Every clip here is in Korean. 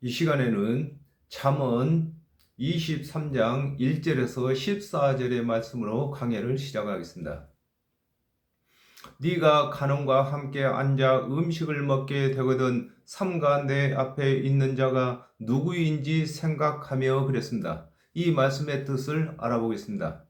이 시간에는 잠언 23장 1절에서 14절의 말씀으로 강해를 시작하겠습니다. 네가 간원과 함께 앉아 음식을 먹게 되거든 삼가 내 앞에 있는 자가 누구인지 생각하며 그랬습니다. 이 말씀의 뜻을 알아보겠습니다.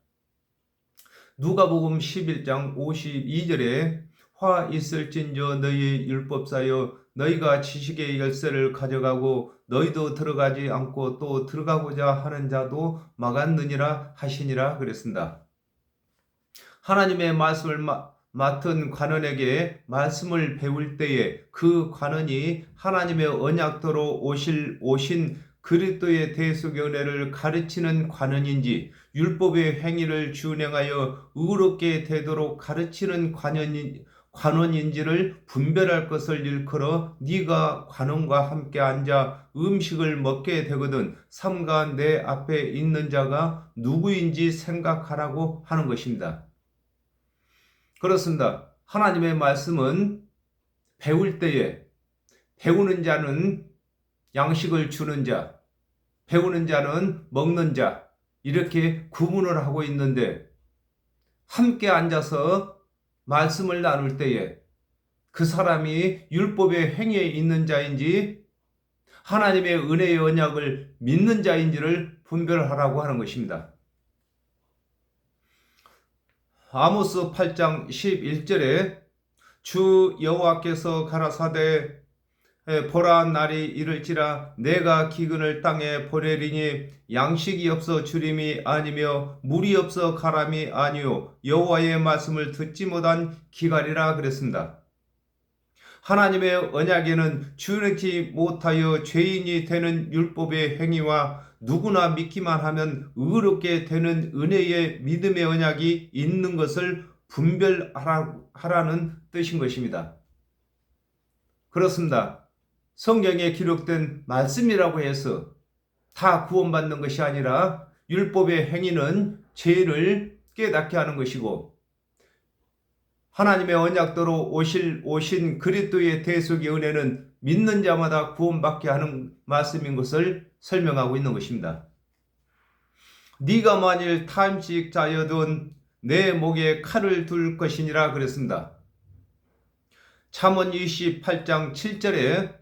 누가복음 11장 52절에 화 있을진저 너희 율법사여 너희가 지식의 열쇠를 가져가고 너희도 들어가지 않고 또 들어가고자 하는 자도 막았느니라 하시니라 그랬습니다. 하나님의 말씀을 맡은 관원에게 말씀을 배울 때에 그 관원이 하나님의 언약도로 오신 그리스도의 대속의 은혜를 가르치는 관원인지 율법의 행위를 준행하여 의롭게 되도록 가르치는 관원인지를 분별할 것을 일컬어 네가 관원과 함께 앉아 음식을 먹게 되거든 삼가 내 앞에 있는 자가 누구인지 생각하라고 하는 것입니다. 그렇습니다. 하나님의 말씀은 배울 때에 배우는 자는 양식을 주는 자, 배우는 자는 먹는 자 이렇게 구분을 하고 있는데 함께 앉아서 말씀을 나눌 때에 그 사람이 율법의 행위에 있는 자인지 하나님의 은혜의 언약을 믿는 자인지를 분별하라고 하는 것입니다. 아모스 8장 11절에 주 여호와께서 가라사대 보라 날이 이를지라 내가 기근을 땅에 보내리니 양식이 없어 주림이 아니며 물이 없어 가람이 아니요 여호와의 말씀을 듣지 못한 기갈이라 그랬습니다. 하나님의 언약에는 준행치 못하여 죄인이 되는 율법의 행위와 누구나 믿기만 하면 의롭게 되는 은혜의 믿음의 언약이 있는 것을 분별하라는 뜻인 것입니다. 그렇습니다. 성경에 기록된 말씀이라고 해서 다 구원받는 것이 아니라 율법의 행위는 죄를 깨닫게 하는 것이고 하나님의 언약도로 오신 그리스도의 대속의 은혜는 믿는 자마다 구원받게 하는 말씀인 것을 설명하고 있는 것입니다. 네가 만일 탐식자여든 내 목에 칼을 둘 것이니라 그랬습니다. 잠언 28장 7절에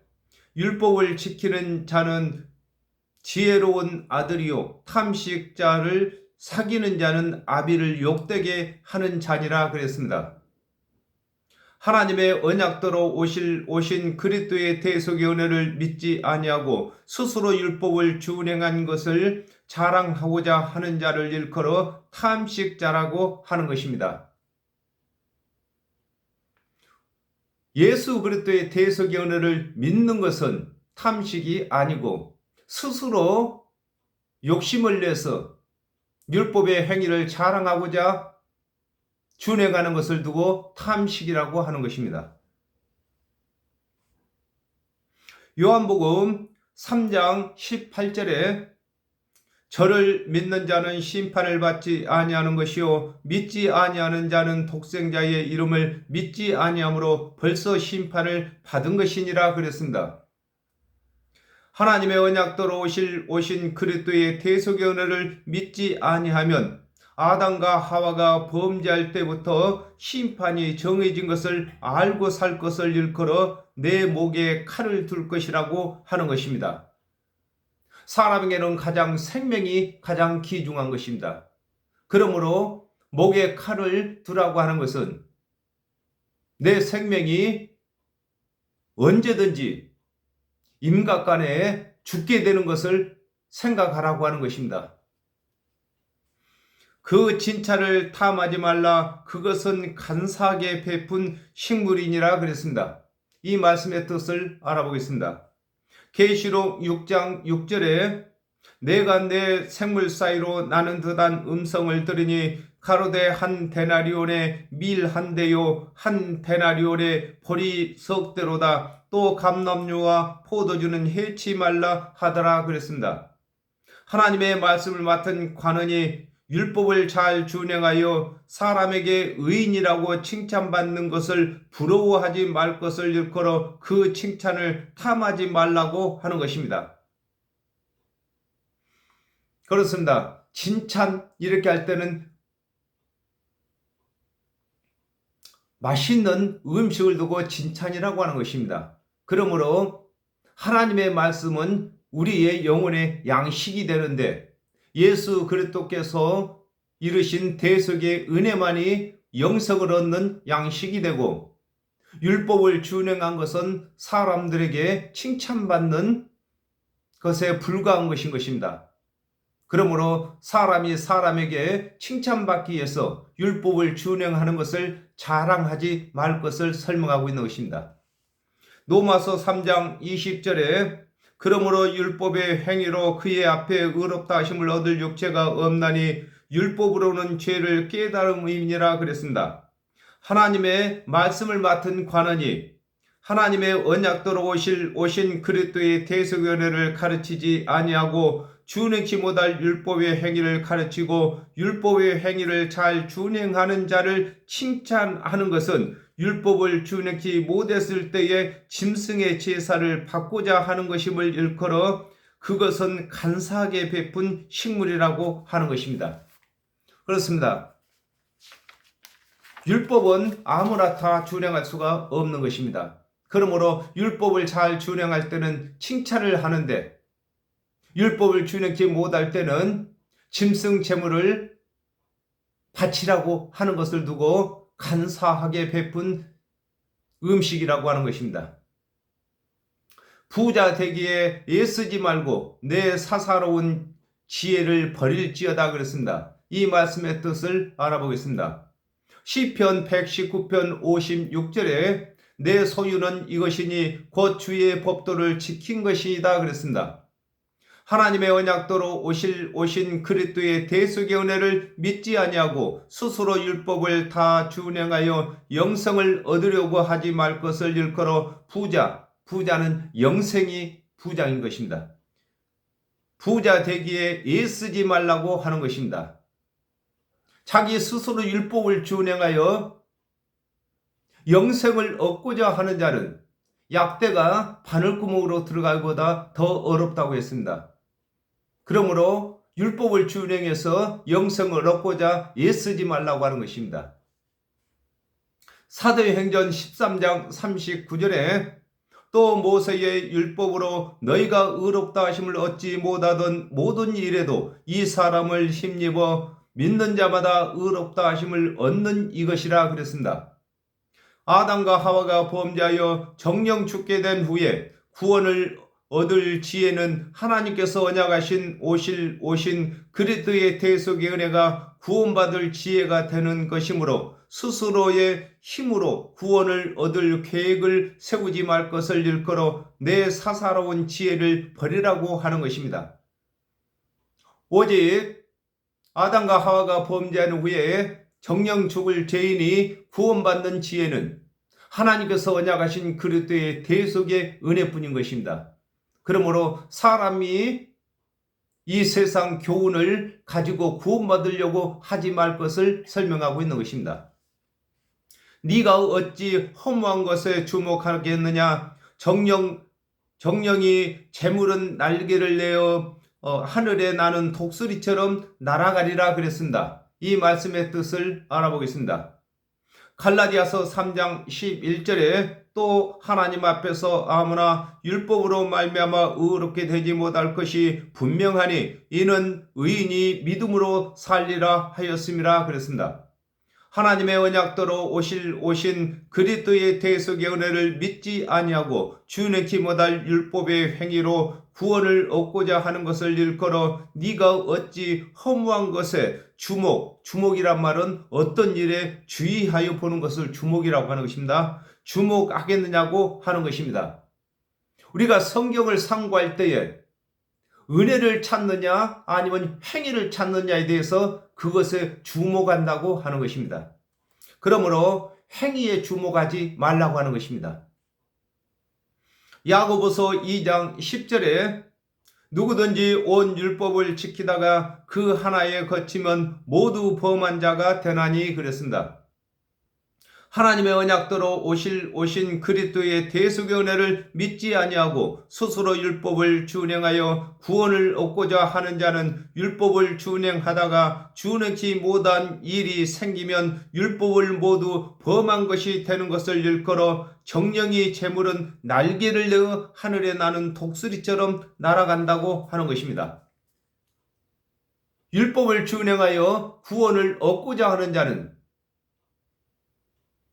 율법을 지키는 자는 지혜로운 아들이요 탐식자를 사귀는 자는 아비를 욕되게 하는 자니라 그랬습니다. 하나님의 언약도로 오신 그리스도의 대속의 은혜를 믿지 아니하고 스스로 율법을 준행한 것을 자랑하고자 하는 자를 일컬어 탐식자라고 하는 것입니다. 예수 그리스도의 대속의 은혜를 믿는 것은 탐식이 아니고 스스로 욕심을 내서 율법의 행위를 자랑하고자 준행하는 것을 두고 탐식이라고 하는 것입니다. 요한복음 3장 18절에 저를 믿는 자는 심판을 받지 아니하는 것이요 믿지 아니하는 자는 독생자의 이름을 믿지 아니함으로 벌써 심판을 받은 것이니라 그랬습니다. 하나님의 언약도로 오신 그리스도의 대속의 은혜를 믿지 아니하면 아담과 하와가 범죄할 때부터 심판이 정해진 것을 알고 살 것을 일컬어 내 목에 칼을 둘 것이라고 하는 것입니다. 사람에게는 생명이 가장 귀중한 것입니다. 그러므로 목에 칼을 두라고 하는 것은 내 생명이 언제든지 임각간에 죽게 되는 것을 생각하라고 하는 것입니다. 그 진찰을 탐하지 말라 그것은 간사하게 베푼 식물이니라 그랬습니다. 이 말씀의 뜻을 알아보겠습니다. 계시록 6장 6절에 내가 내 생물 사이로 나는 듯한 음성을 들으니 가로되 한 데나리온에 밀 한 대요 한 데나리온에 보리 석 대로다 또 감람류와 포도주는 해치 말라 하더라 그랬습니다. 하나님의 말씀을 맡은 관원이 율법을 잘 준행하여 사람에게 의인이라고 칭찬받는 것을 부러워하지 말 것을 일컬어 그 칭찬을 탐하지 말라고 하는 것입니다. 그렇습니다. 칭찬 이렇게 할 때는 맛있는 음식을 두고 칭찬이라고 하는 것입니다. 그러므로 하나님의 말씀은 우리의 영혼의 양식이 되는데 예수 그리스도께서 이르신 대속의 은혜만이 영생을 얻는 양식이 되고 율법을 준행한 것은 사람들에게 칭찬받는 것에 불과한 것인 것입니다. 그러므로 사람이 사람에게 칭찬받기 위해서 율법을 준행하는 것을 자랑하지 말 것을 설명하고 있는 것입니다. 로마서 3장 20절에 그러므로 율법의 행위로 그의 앞에 의롭다 하심을 얻을 육체가 없나니 율법으로는 죄를 깨달음이니라 그랬습니다. 하나님의 말씀을 맡은 관원이 하나님의 언약대로 오신 그리스도의 대속의 은혜를 가르치지 아니하고 준행치 못할 율법의 행위를 가르치고 율법의 행위를 잘 준행하는 자를 칭찬하는 것은 율법을 준행치 못했을 때에 짐승의 제사를 받고자 하는 것임을 일컬어 그것은 간사하게 베푼 식물이라고 하는 것입니다. 그렇습니다. 율법은 아무나 다 준행할 수가 없는 것입니다. 그러므로 율법을 잘 준행할 때는 칭찬을 하는데 율법을 준행치 못할 때는 짐승 제물을 바치라고 하는 것을 두고 간사하게 베푼 음식이라고 하는 것입니다. 부자 되기에 애쓰지 말고 내 사사로운 지혜를 버릴지어다 그랬습니다. 이 말씀의 뜻을 알아보겠습니다. 시편 119편 56절에 내 소유는 이것이니 곧 주의 법도를 지킨 것이다 그랬습니다. 하나님의 언약도로 오신 그리스도의 대속의 은혜를 믿지 아니하고 스스로 율법을 다 준행하여 영생을 얻으려고 하지 말 것을 일컬어 부자는 영생이 부자인 것입니다. 부자 되기에 애쓰지 말라고 하는 것입니다. 자기 스스로 율법을 준행하여 영생을 얻고자 하는 자는 약대가 바늘구멍으로 들어가기보다 더 어렵다고 했습니다. 그러므로 율법을 준행해서 영생을 얻고자 애쓰지 말라고 하는 것입니다. 사도행전 13장 39절에 또 모세의 율법으로 너희가 의롭다 하심을 얻지 못하던 모든 일에도 이 사람을 힘입어 믿는 자마다 의롭다 하심을 얻는 이것이라 그랬습니다. 아담과 하와가 범죄하여 정령 죽게 된 후에 구원을 얻을 지혜는 하나님께서 언약하신 오신 그리스도의 대속의 은혜가 구원받을 지혜가 되는 것이므로 스스로의 힘으로 구원을 얻을 계획을 세우지 말 것을 일컬어 내 사사로운 지혜를 버리라고 하는 것입니다. 오직 아담과 하와가 범죄한 후에 정령 죽을 죄인이 구원받는 지혜는 하나님께서 언약하신 그리스도의 대속의 은혜뿐인 것입니다. 그러므로 사람이 이 세상 교훈을 가지고 구원받으려고 하지 말 것을 설명하고 있는 것입니다. 네가 어찌 허무한 것에 주목하겠느냐? 정령이 재물은 날개를 내어 하늘에 나는 독수리처럼 날아가리라 그랬습니다. 이 말씀의 뜻을 알아보겠습니다. 갈라디아서 3장 11절에 또 하나님 앞에서 아무나 율법으로 말미암아 의롭게 되지 못할 것이 분명하니 이는 의인이 믿음으로 살리라 하였음이라 그랬습니다. 하나님의 언약대로 오신 그리스도의 대속의 은혜를 믿지 아니하고 준행치 못할 율법의 행위로 구원을 얻고자 하는 것을 일컬어 네가 어찌 허무한 것에 주목이란 말은 어떤 일에 주의하여 보는 것을 주목이라고 하는 것입니다. 주목하겠느냐고 하는 것입니다. 우리가 성경을 상고할 때에 은혜를 찾느냐 아니면 행위를 찾느냐에 대해서 그것에 주목한다고 하는 것입니다. 그러므로 행위에 주목하지 말라고 하는 것입니다. 야고보서 2장 10절에 누구든지 온 율법을 지키다가 그 하나에 거치면 모두 범한 자가 되나니 그랬습니다. 하나님의 언약대로 오신 그리스도의 대속의 은혜를 믿지 아니하고 스스로 율법을 준행하여 구원을 얻고자 하는 자는 율법을 준행하다가 준행치 못한 일이 생기면 율법을 모두 범한 것이 되는 것을 일컬어 정령이 재물은 날개를 내어 하늘에 나는 독수리처럼 날아간다고 하는 것입니다. 율법을 준행하여 구원을 얻고자 하는 자는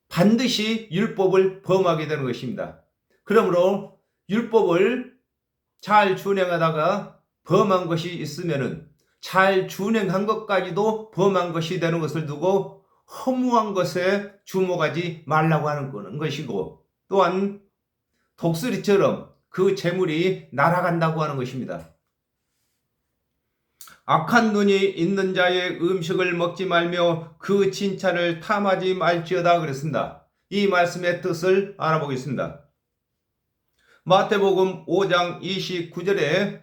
반드시 율법을 범하게 되는 것입니다. 그러므로 율법을 잘 준행하다가 범한 것이 있으면은 잘 준행한 것까지도 범한 것이 되는 것을 두고 허무한 것에 주목하지 말라고 하는 것이고, 또한 독수리처럼 그 재물이 날아간다고 하는 것입니다. 악한 눈이 있는 자의 음식을 먹지 말며 그 진찰을 탐하지 말지어다 그랬습니다. 이 말씀의 뜻을 알아보겠습니다. 마태복음 5장 29절에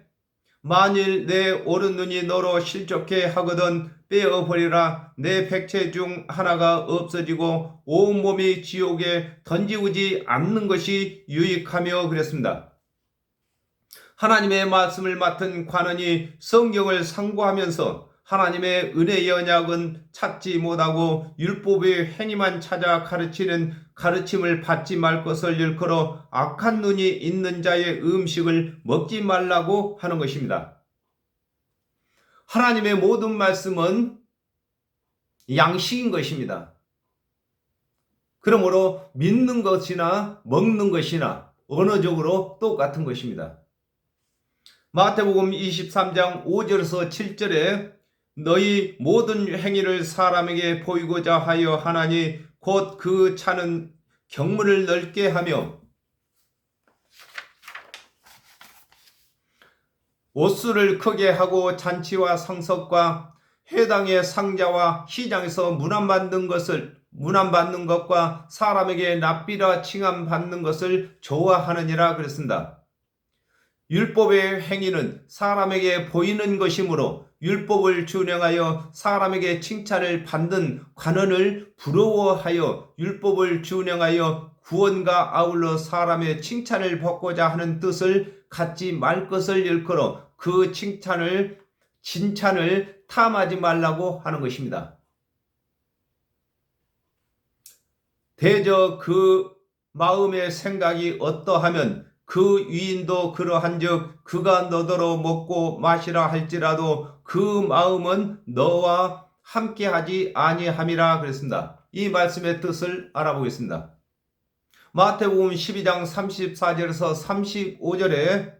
만일 내 오른 눈이 너로 실족해 하거든 빼어버리라. 내 백체 중 하나가 없어지고 온몸이 지옥에 던지우지 않는 것이 유익하며 그랬습니다. 하나님의 말씀을 맡은 관원이 성경을 상고하면서 하나님의 은혜의 언약은 찾지 못하고 율법의 행위만 찾아 가르치는 가르침을 받지 말 것을 일컬어 악한 눈이 있는 자의 음식을 먹지 말라고 하는 것입니다. 하나님의 모든 말씀은 양식인 것입니다. 그러므로 믿는 것이나 먹는 것이나 언어적으로 똑같은 것입니다. 마태복음 23장 5절에서 7절에 너희 모든 행위를 사람에게 보이고자 하여 하나니 곧 그 차는 경문을 넓게 하며 옷수를 크게 하고 잔치와 상석과 회당의 상자와 시장에서 문안받는 것과 사람에게 납비라 칭함받는 것을 좋아하느니라 그랬습니다. 율법의 행위는 사람에게 보이는 것이므로 율법을 준행하여 사람에게 칭찬을 받는 관원을 부러워하여 율법을 준행하여 구원과 아울러 사람의 칭찬을 받고자 하는 뜻을 갖지 말 것을 일컬어 그 진찬을 탐하지 말라고 하는 것입니다. 대저 그 마음의 생각이 어떠하면 그 위인도 그러한즉 그가 너더러 먹고 마시라 할지라도 그 마음은 너와 함께하지 아니함이라 그랬습니다. 이 말씀의 뜻을 알아보겠습니다. 마태복음 12장 34절에서 35절에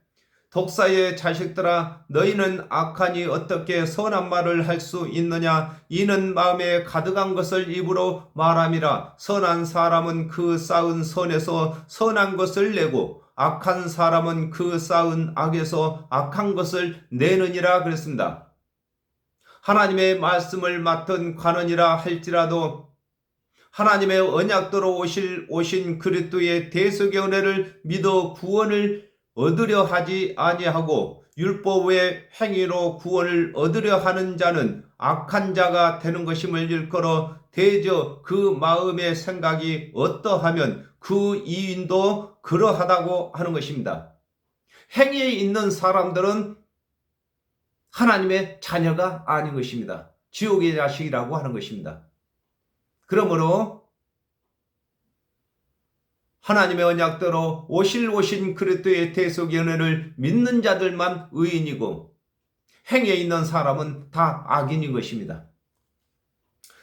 독사의 자식들아 너희는 악하니 어떻게 선한 말을 할 수 있느냐 이는 마음에 가득한 것을 입으로 말함이라. 선한 사람은 그 쌓은 선에서 선한 것을 내고 악한 사람은 그 쌓은 악에서 악한 것을 내느니라 그랬습니다. 하나님의 말씀을 맡은 관원이라 할지라도 하나님의 언약대로 오신 그리스도의 대속의 은혜를 믿어 구원을 얻으려 하지 아니하고 율법의 행위로 구원을 얻으려 하는 자는 악한 자가 되는 것임을 일컬어 대저 그 마음의 생각이 어떠하면 그 이인도 그러하다고 하는 것입니다. 행위에 있는 사람들은 하나님의 자녀가 아닌 것입니다. 지옥의 자식이라고 하는 것입니다. 그러므로 하나님의 언약대로 오신 그리스도의 대속의 은혜를 믿는 자들만 의인이고 행위에 있는 사람은 다 악인인 것입니다.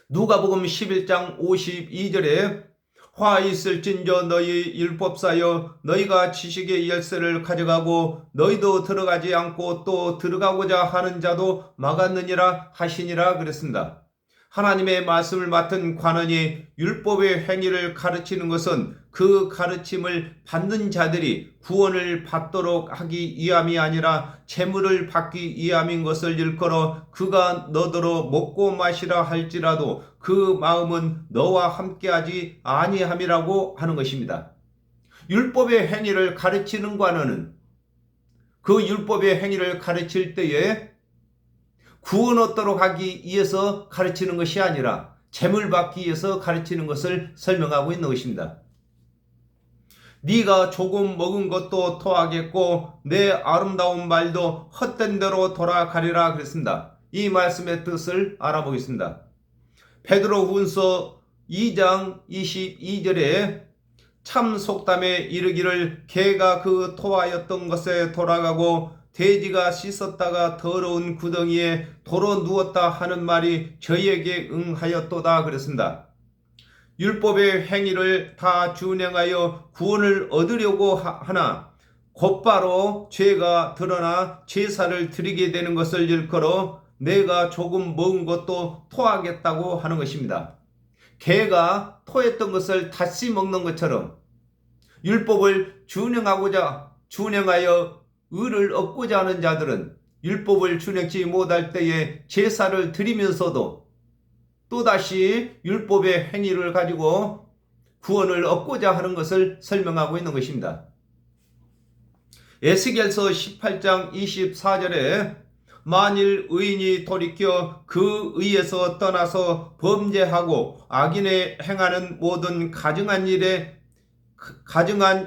누가복음 11장 52절에 화 있을진저 너희 율법사여 너희가 지식의 열쇠를 가져가고 너희도 들어가지 않고 또 들어가고자 하는 자도 막았느니라 하시니라 그랬습니다. 하나님의 말씀을 맡은 관원이 율법의 행위를 가르치는 것은 그 가르침을 받는 자들이 구원을 받도록 하기 위함이 아니라 재물을 받기 위함인 것을 일컬어 그가 너더러 먹고 마시라 할지라도 그 마음은 너와 함께하지 아니함이라고 하는 것입니다. 율법의 행위를 가르치는 관원은 그 율법의 행위를 가르칠 때에 구원 얻도록 하기 위해서 가르치는 것이 아니라 재물 받기 위해서 가르치는 것을 설명하고 있는 것입니다. 네가 조금 먹은 것도 토하겠고 내 아름다운 말도 헛된 대로 돌아가리라 그랬습니다. 이 말씀의 뜻을 알아보겠습니다. 베드로후서 2장 22절에 참 속담에 이르기를 개가 그 토하였던 것에 돌아가고 돼지가 씻었다가 더러운 구덩이에 도로 누웠다 하는 말이 저희에게 응하였도다 그랬습니다. 율법의 행위를 다 준행하여 구원을 얻으려고 하나 곧바로 죄가 드러나 제사를 드리게 되는 것을 일컬어 내가 조금 먹은 것도 토하겠다고 하는 것입니다. 개가 토했던 것을 다시 먹는 것처럼 율법을 준행하여 의를 얻고자 하는 자들은 율법을 준행치 못할 때에 제사를 드리면서도 또다시 율법의 행위를 가지고 구원을 얻고자 하는 것을 설명하고 있는 것입니다. 에스겔서 18장 24절에 만일 의인이 돌이켜 그 의에서 떠나서 범죄하고 악인의 행하는 모든 가증한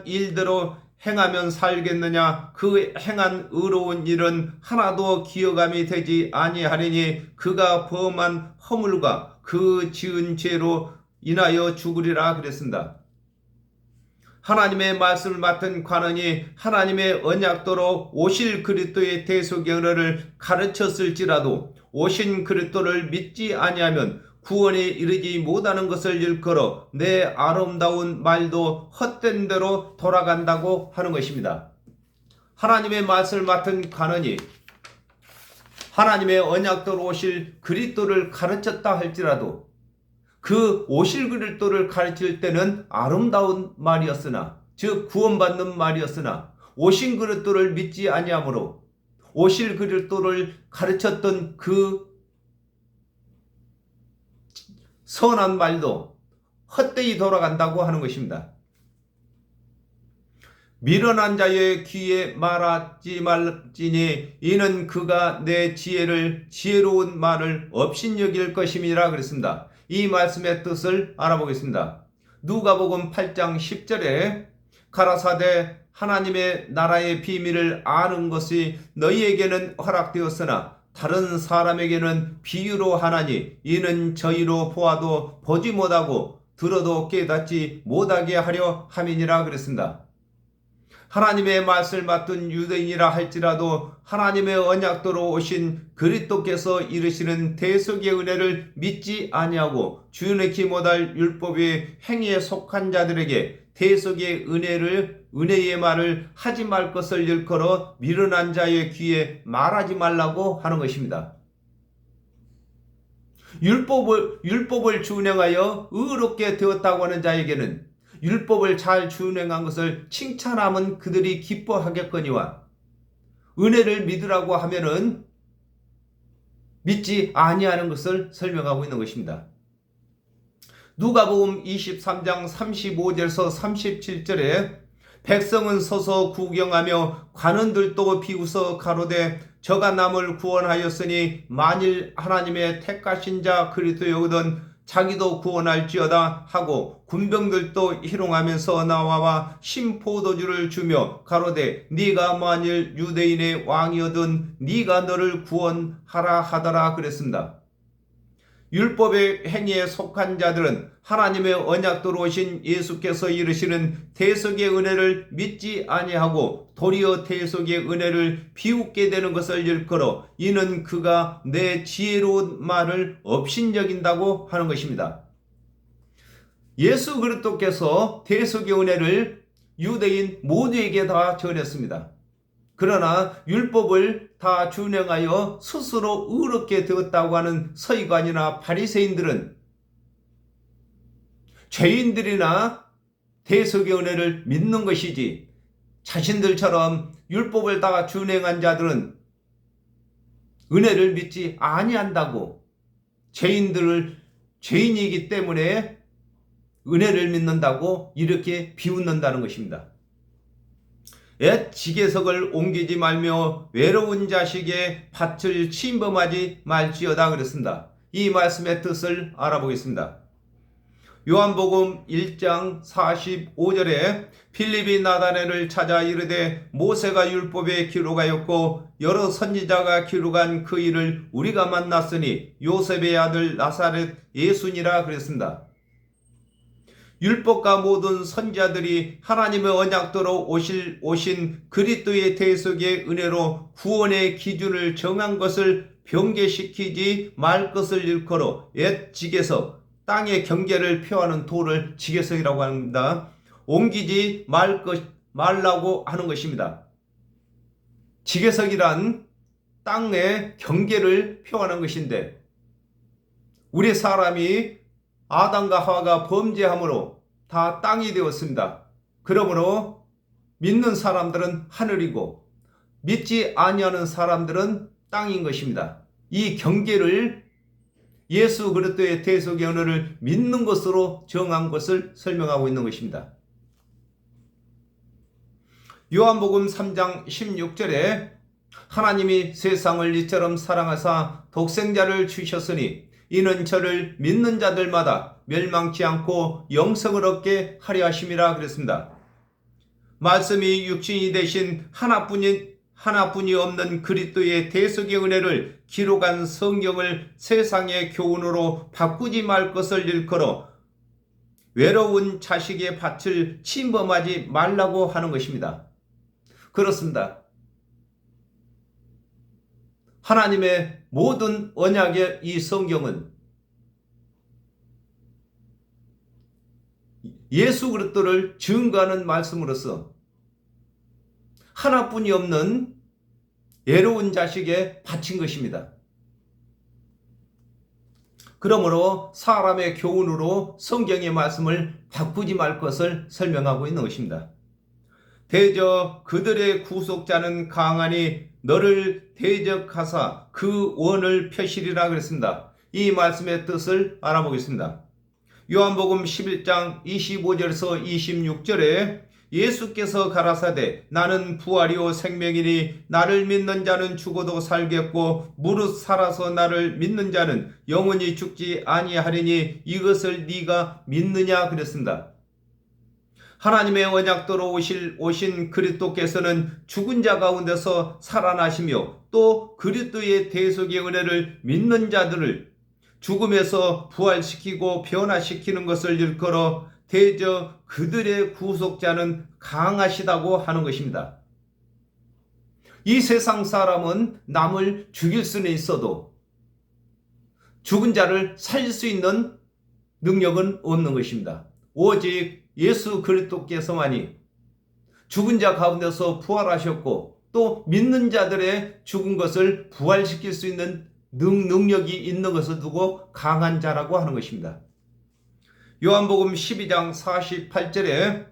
일대로 행하면 살겠느냐. 그 행한 의로운 일은 하나도 기억함이 되지 아니하리니 그가 범한 허물과 그 지은 죄로 인하여 죽으리라 그랬습니다. 하나님의 말씀을 맡은 관원이 하나님의 언약도로 오실 그리스도의 대속의 은혜를 가르쳤을지라도 오신 그리스도를 믿지 아니하면 구원에 이르지 못하는 것을 일컬어 내 아름다운 말도 헛된 대로 돌아간다고 하는 것입니다. 하나님의 말씀을 맡은 관원이 하나님의 언약도로 오실 그리스도를 가르쳤다 할지라도 그 오실 그리스도를 가르칠 때는 아름다운 말이었으나 즉 구원받는 말이었으나 오신 그리스도를 믿지 아니하므로 오실 그리스도를 가르쳤던 그 선한 말도 헛되이 돌아간다고 하는 것입니다. 미련한 자의 귀에 말하지 말지니 이는 그가 내 지혜로운 말을 업신여길 것임이라 그랬습니다. 이 말씀의 뜻을 알아보겠습니다. 누가복음 8장 10절에 가라사대 하나님의 나라의 비밀을 아는 것이 너희에게는 허락되었으나 다른 사람에게는 비유로 하나니 이는 저희로 보아도 보지 못하고 들어도 깨닫지 못하게 하려 함이니라 그랬습니다. 하나님의 말씀을 맡은 유대인이라 할지라도 하나님의 언약도로 오신 그리스도께서 이르시는 대속의 은혜를 믿지 아니하고 주의치 못할 율법의 행위에 속한 자들에게 대속의 은혜의 말을 하지 말 것을 일컬어 미련한 자의 귀에 말하지 말라고 하는 것입니다. 율법을 준행하여 의롭게 되었다고 하는 자에게는 율법을 잘 준행한 것을 칭찬하면 그들이 기뻐하겠거니와 은혜를 믿으라고 하면은 믿지 아니하는 것을 설명하고 있는 것입니다. 누가복음 23장 35절에서 37절에 백성은 서서 구경하며 관원들도 비웃어 가로되 저가 남을 구원하였으니 만일 하나님의 택하신 자 그리스도여거든 자기도 구원할지어다 하고 군병들도 희롱하면서 나와 신포도주를 주며 가로되 네가 만일 유대인의 왕이어든 네가 너를 구원하라 하더라 그랬습니다. 율법의 행위에 속한 자들은 하나님의 언약도로 오신 예수께서 이르시는 대속의 은혜를 믿지 아니하고 도리어 대속의 은혜를 비웃게 되는 것을 일컬어 이는 그가 내 지혜로운 말을 업신여긴다고 하는 것입니다. 예수 그리스도께서 대속의 은혜를 유대인 모두에게 다 전했습니다. 그러나 율법을 다 준행하여 스스로 의롭게 되었다고 하는 서기관이나 바리새인들은 죄인들이나 대속의 은혜를 믿는 것이지 자신들처럼 율법을 다 준행한 자들은 은혜를 믿지 아니한다고 죄인이기 때문에 은혜를 믿는다고 이렇게 비웃는다는 것입니다. 옛 지계석을 옮기지 말며 외로운 자식의 밭을 침범하지 말지어다 그랬습니다. 이 말씀의 뜻을 알아보겠습니다. 요한복음 1장 45절에 필립이 나다나엘을 찾아 이르되 모세가 율법에 기록하였고 여러 선지자가 기록한 그 일을 우리가 만났으니 요셉의 아들 나사렛 예수니라 그랬습니다. 율법과 모든 선지자들이 하나님의 언약도로 오신 그리스도의 대속의 은혜로 구원의 기준을 정한 것을 변개시키지 말 것을 일컬어 옛 지계석, 땅의 경계를 표하는 돌을 지계석이라고 합니다. 옮기지 말라고 하는 것입니다. 지계석이란 땅의 경계를 표하는 것인데 우리 사람이 아담과 하와가 범죄함으로 다 땅이 되었습니다. 그러므로 믿는 사람들은 하늘이고 믿지 아니하는 사람들은 땅인 것입니다. 이 경계를 예수 그리스도의 대속의 은혜를 믿는 것으로 정한 것을 설명하고 있는 것입니다. 요한복음 3장 16절에 하나님이 세상을 이처럼 사랑하사 독생자를 주셨으니 이는 저를 믿는 자들마다 멸망치 않고 영생을 얻게 하려 하심이라 그랬습니다. 말씀이 육신이 되신 하나뿐이 없는 그리스도의 대속의 은혜를 기록한 성경을 세상의 교훈으로 바꾸지 말 것을 일컬어 외로운 자식의 밭을 침범하지 말라고 하는 것입니다. 그렇습니다. 하나님의 모든 언약의 이 성경은 예수 그리스도를 증거하는 말씀으로서 하나뿐이 없는 외로운 자식에 바친 것입니다. 그러므로 사람의 교훈으로 성경의 말씀을 바꾸지 말 것을 설명하고 있는 것입니다. 대저 그들의 구속자는 강하니 너를 대적하사 그 원을 펴시리라 그랬습니다. 이 말씀의 뜻을 알아보겠습니다. 요한복음 11장 25절에서 26절에 예수께서 가라사대 나는 부활이요 생명이니 나를 믿는 자는 죽어도 살겠고 무릇 살아서 나를 믿는 자는 영원히 죽지 아니하리니 이것을 네가 믿느냐 그랬습니다. 하나님의 언약도로 오신 그리스도께서는 죽은 자 가운데서 살아나시며 또 그리스도의 대속의 은혜를 믿는 자들을 죽음에서 부활시키고 변화시키는 것을 일컬어 대저 그들의 구속자는 강하시다고 하는 것입니다. 이 세상 사람은 남을 죽일 수는 있어도 죽은 자를 살릴 수 있는 능력은 없는 것입니다. 오직 예수 그리스도께서만이 죽은 자 가운데서 부활하셨고 또 믿는 자들의 죽은 것을 부활시킬 수 있는 능력이 있는 것을 두고 강한 자라고 하는 것입니다. 요한복음 12장 48절에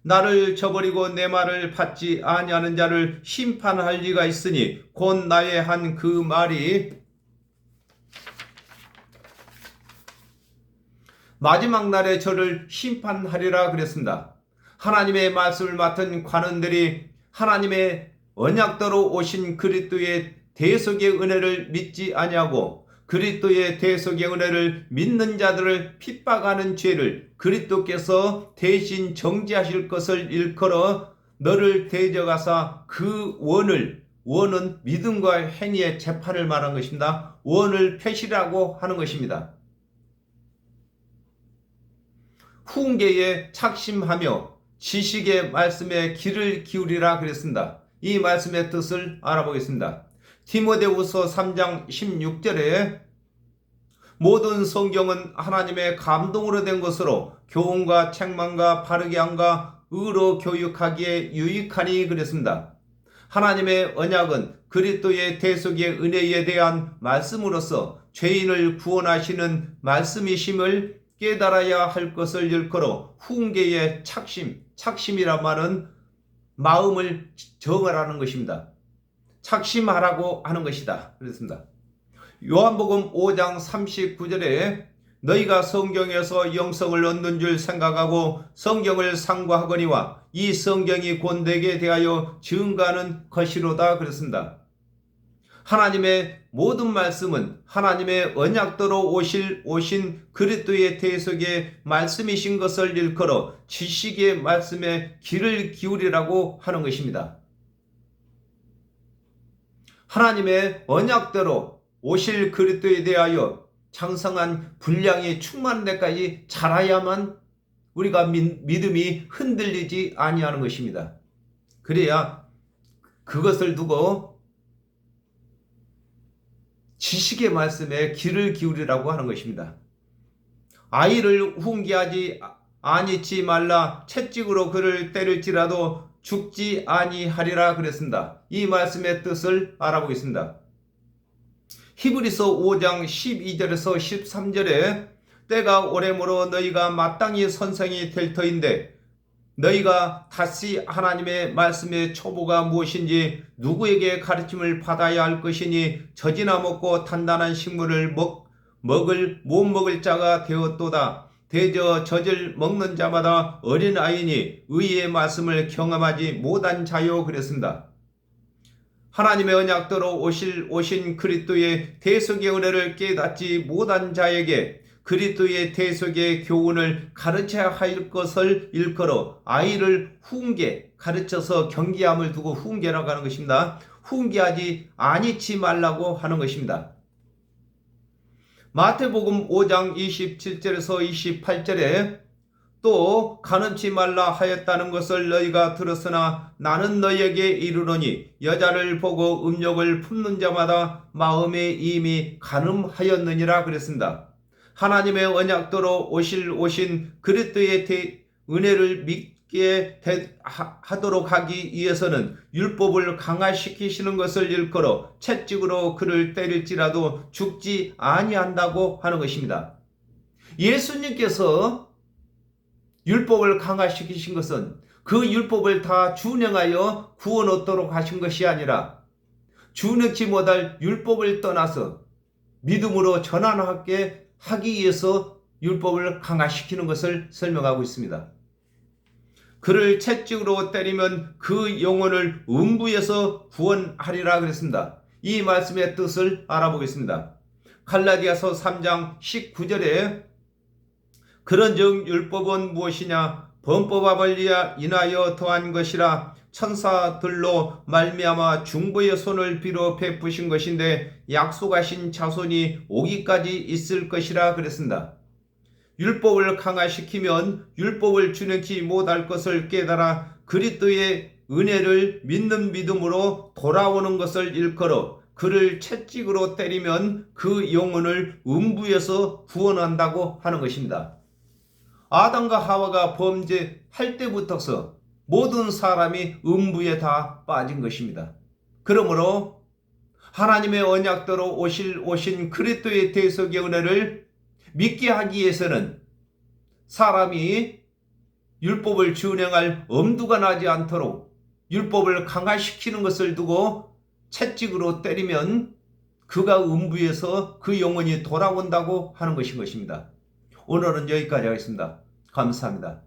나를 저버리고 내 말을 받지 아니하는 자를 심판할 리가 있으니 곧 나의 한 그 말이 마지막 날에 저를 심판하리라 그랬습니다. 하나님의 말씀을 맡은 관원들이 하나님의 언약대로 오신 그리스도의 대속의 은혜를 믿지 아니하고 그리스도의 대속의 은혜를 믿는 자들을 핍박하는 죄를 그리스도께서 대신 정죄하실 것을 일컬어 너를 대적하사 그 원은 믿음과 행위의 재판을 말한 것입니다. 원을 펴시라고 하는 것입니다. 훈계에 착심하며 지식의 말씀에 귀를 기울이라 그랬습니다. 이 말씀의 뜻을 알아보겠습니다. 디모데후서 3장 16절에 모든 성경은 하나님의 감동으로 된 것으로 교훈과 책망과 바르게 함과 의로 교육하기에 유익하니 그랬습니다. 하나님의 언약은 그리스도의 대속의 은혜에 대한 말씀으로서 죄인을 구원하시는 말씀이심을 깨달아야 할 것을 일컬어 훈계의 착심이란 말은 마음을 정하라는 것입니다. 착심하라고 하는 것이다. 그렇습니다. 요한복음 5장 39절에 너희가 성경에서 영성을 얻는 줄 생각하고 성경을 상고하거니와 이 성경이 곧 내게 대하여 증거하는 것이로다 그랬습니다. 하나님의 모든 말씀은 하나님의 언약대로 오신 그리스도의 대속의 말씀이신 것을 일컬어 지식의 말씀에 귀를 기울이라고 하는 것입니다. 하나님의 언약대로 오실 그리스도에 대하여 장성한 분량이 충만한 데까지 자라야만 우리가 믿음이 흔들리지 아니하는 것입니다. 그래야 그것을 두고 지식의 말씀에 귀를 기울이라고 하는 것입니다. 아이를 훈계하지 아니치 말라 채찍으로 그를 때릴지라도 죽지 아니하리라 그랬습니다. 이 말씀의 뜻을 알아보겠습니다. 히브리서 5장 12절에서 13절에 때가 오래므로 너희가 마땅히 선생이 될 터인데 너희가 다시 하나님의 말씀의 초보가 무엇인지 누구에게 가르침을 받아야 할 것이니 젖이나 먹고 단단한 식물을 못 먹을 자가 되었도다. 대저 젖을 먹는 자마다 어린아이니 의의 말씀을 경험하지 못한 자요 그랬습니다. 하나님의 언약대로 오신 그리스도의 대속의 은혜를 깨닫지 못한 자에게 그리스도의 대속의 교훈을 가르쳐야 할 것을 일컬어 아이를 훈계, 가르쳐서 경계함을 두고 훈계라고 하는 것입니다. 훈계하지 아니치 말라고 하는 것입니다. 마태복음 5장 27절에서 28절에 또 간음치 말라 하였다는 것을 너희가 들었으나 나는 너희에게 이르노니 여자를 보고 음욕을 품는 자마다 마음에 이미 간음하였느니라 그랬습니다. 하나님의 언약대로 오신 그리스도의 은혜를 믿게 하도록 하기 위해서는 율법을 강화시키시는 것을 일컬어 채찍으로 그를 때릴지라도 죽지 아니한다고 하는 것입니다. 예수님께서 율법을 강화시키신 것은 그 율법을 다 준행하여 구원 얻도록 하신 것이 아니라 준행치 못할 율법을 떠나서 믿음으로 전환하게 하기 위해서 율법을 강화시키는 것을 설명하고 있습니다. 그를 채찍으로 때리면 그 영혼을 음부에서 구원하리라 그랬습니다. 이 말씀의 뜻을 알아보겠습니다. 갈라디아서 3장 19절에 그런즉 율법은 무엇이냐 범법함을 인하여 더한 것이라 천사들로 말미암아 중보의 손을 빌어 베푸신 것인데 약속하신 자손이 오기까지 있을 것이라 그랬습니다. 율법을 강화시키면 율법을 준행치 못할 것을 깨달아 그리스도의 은혜를 믿는 믿음으로 돌아오는 것을 일컬어 그를 채찍으로 때리면 그 영혼을 음부에서 구원한다고 하는 것입니다. 아담과 하와가 범죄할 때부터서 모든 사람이 음부에 다 빠진 것입니다. 그러므로 하나님의 언약대로 오신 그리스도의 대속의 은혜를 믿게 하기 위해서는 사람이 율법을 준행할 엄두가 나지 않도록 율법을 강화시키는 것을 두고 채찍으로 때리면 그가 음부에서 그 영혼이 돌아온다고 하는 것입니다. 오늘은 여기까지 하겠습니다. 감사합니다.